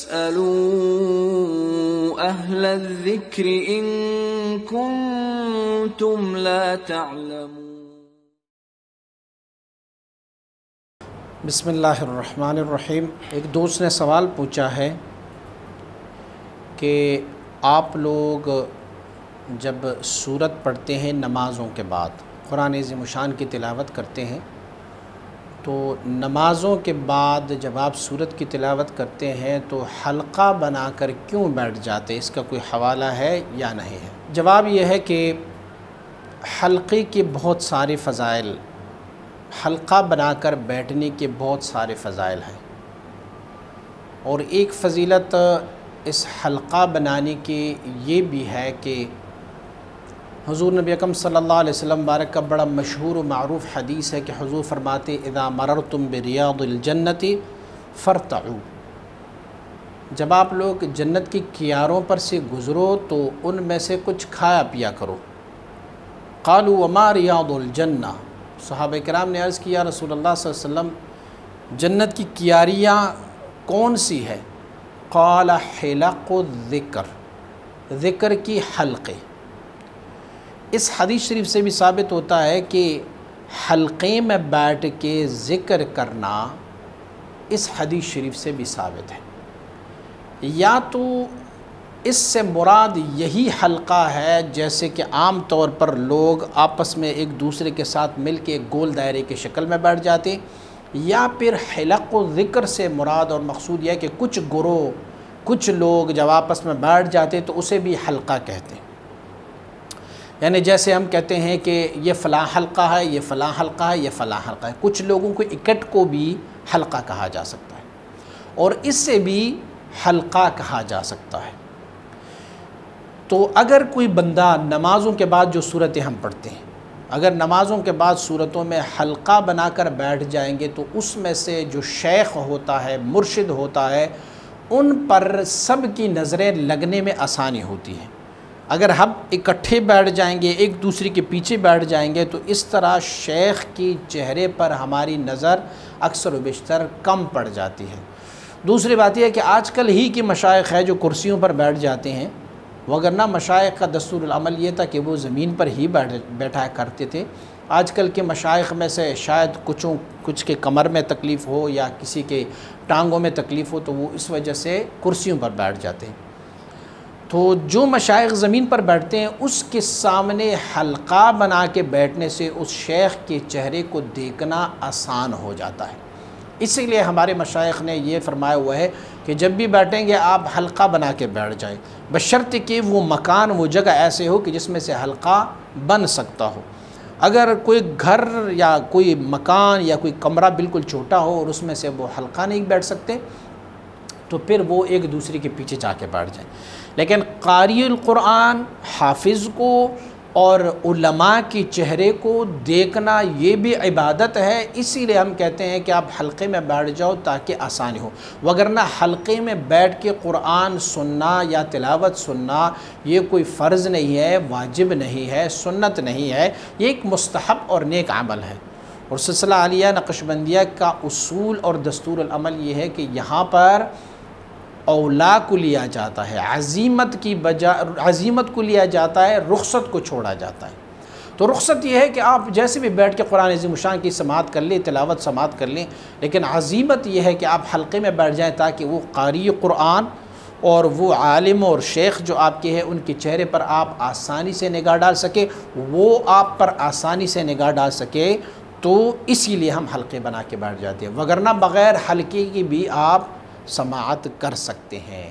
فاسألوا أهل الذكر إن كنتم لا تعلمون۔ بسم اللہ الرحمن الرحیم۔ ایک دوست نے سوال پوچھا ہے کہ آپ لوگ جب سورت پڑھتے ہیں نمازوں کے بعد، قرآن عظیم الشان کی تلاوت کرتے ہیں، تو نمازوں کے بعد جب آپ سورت کی تلاوت کرتے ہیں تو حلقہ بنا کر کیوں بیٹھ جاتے؟ اس کا کوئی حوالہ ہے یا نہیں ہے؟ جواب یہ ہے کہ حلقے کے بہت سارے فضائل، حلقہ بنا کر بیٹھنے کے بہت سارے فضائل ہیں، اور ایک فضیلت اس حلقہ بنانے کی یہ بھی ہے کہ حضور نبی اکرم صلی اللہ علیہ وسلم بارک کا بڑا مشہور و معروف حدیث ہے کہ حضور فرماتے اذا مررتم بریاض الجنت فرتعوا، جب آپ لوگ جنت کی کیاروں پر سے گزرو تو ان میں سے کچھ کھایا پیا کرو۔ قالوا وما ریاض الجنہ، صحابہ کرام نے عرض کیا رسول اللہ صلی اللہ علیہ وسلم جنت کی کیاریاں کون سی ہے؟ قال حلق الذکر، ذکر کی حلقے۔ اس حدیث شریف سے بھی ثابت ہوتا ہے کہ حلقے میں بیٹھ کے ذکر کرنا اس حدیث شریف سے بھی ثابت ہے، یا تو اس سے مراد یہی حلقہ ہے جیسے کہ عام طور پر لوگ آپس میں ایک دوسرے کے ساتھ مل کے ایک گول دائرے کی شکل میں بیٹھ جاتے، یا پھر حلق و ذکر سے مراد اور مقصود یہ ہے کہ کچھ گروہ، کچھ لوگ جب آپس میں بیٹھ جاتے تو اسے بھی حلقہ کہتے ہیں۔ یعنی جیسے ہم کہتے ہیں کہ یہ فلاں حلقہ ہے، یہ فلاں حلقہ ہے، یہ فلاں حلقہ ہے، کچھ لوگوں کو اکٹھ کو بھی حلقہ کہا جا سکتا ہے، اور اس سے بھی حلقہ کہا جا سکتا ہے۔ تو اگر کوئی بندہ نمازوں کے بعد جو صورتیں ہم پڑھتے ہیں، اگر نمازوں کے بعد صورتوں میں حلقہ بنا کر بیٹھ جائیں گے تو اس میں سے جو شیخ ہوتا ہے، مرشد ہوتا ہے، ان پر سب کی نظریں لگنے میں آسانی ہوتی ہے۔ اگر ہم اکٹھے بیٹھ جائیں گے، ایک دوسرے کے پیچھے بیٹھ جائیں گے، تو اس طرح شیخ کی چہرے پر ہماری نظر اکثر و بیشتر کم پڑ جاتی ہے۔ دوسری بات یہ ہے کہ آج کل ہی کی مشائخ ہے جو کرسیوں پر بیٹھ جاتے ہیں، وگرنہ مشائخ کا دستور العمل یہ تھا کہ وہ زمین پر ہی بیٹھا کرتے تھے۔ آج کل کے مشائخ میں سے شاید کچھ کے کمر میں تکلیف ہو یا کسی کے ٹانگوں میں تکلیف ہو تو وہ اس وجہ سے کرسیوں پر بیٹھ جاتے ہیں۔ تو جو مشائخ زمین پر بیٹھتے ہیں اس کے سامنے حلقہ بنا کے بیٹھنے سے اس شیخ کے چہرے کو دیکھنا آسان ہو جاتا ہے۔ اسی لیے ہمارے مشائخ نے یہ فرمایا ہوا ہے کہ جب بھی بیٹھیں گے آپ حلقہ بنا کے بیٹھ جائیں، بشرط کہ وہ مکان، وہ جگہ ایسے ہو کہ جس میں سے حلقہ بن سکتا ہو۔ اگر کوئی گھر یا کوئی مکان یا کوئی کمرہ بالکل چھوٹا ہو اور اس میں سے وہ حلقہ نہیں بیٹھ سکتے تو پھر وہ ایک دوسرے کے پیچھے جا کے بیٹھ جائیں۔ لیکن قاری القرآن، حافظ کو اور علماء کی چہرے کو دیکھنا یہ بھی عبادت ہے، اسی لیے ہم کہتے ہیں کہ آپ حلقے میں بیٹھ جاؤ تاکہ آسانی ہو، وگرنہ حلقے میں بیٹھ کے قرآن سننا یا تلاوت سننا یہ کوئی فرض نہیں ہے، واجب نہیں ہے، سنت نہیں ہے، یہ ایک مستحب اور نیک عمل ہے۔ اور سلسلہ عالیہ نقشبندیہ کا اصول اور دستور العمل یہ ہے کہ یہاں پر اولا کو لیا جاتا ہے، عزیمت کو لیا جاتا ہے، رخصت کو چھوڑا جاتا ہے۔ تو رخصت یہ ہے کہ آپ جیسے بھی بیٹھ کے قرآن عظیم الشان کی سماعت کر لیں، تلاوت سماعت کر لیں، لیکن عزیمت یہ ہے کہ آپ حلقے میں بیٹھ جائیں تاکہ وہ قاری قرآن اور وہ عالم اور شیخ جو آپ کے ہیں ان کے چہرے پر آپ آسانی سے نگاہ ڈال سکے، وہ آپ پر آسانی سے نگاہ ڈال سکے، تو اسی لیے ہم حلقے بنا کے بیٹھ جاتے ہیں، وگرنہ بغیر حلقے کی بھی آپ سماعت کر سکتے ہیں۔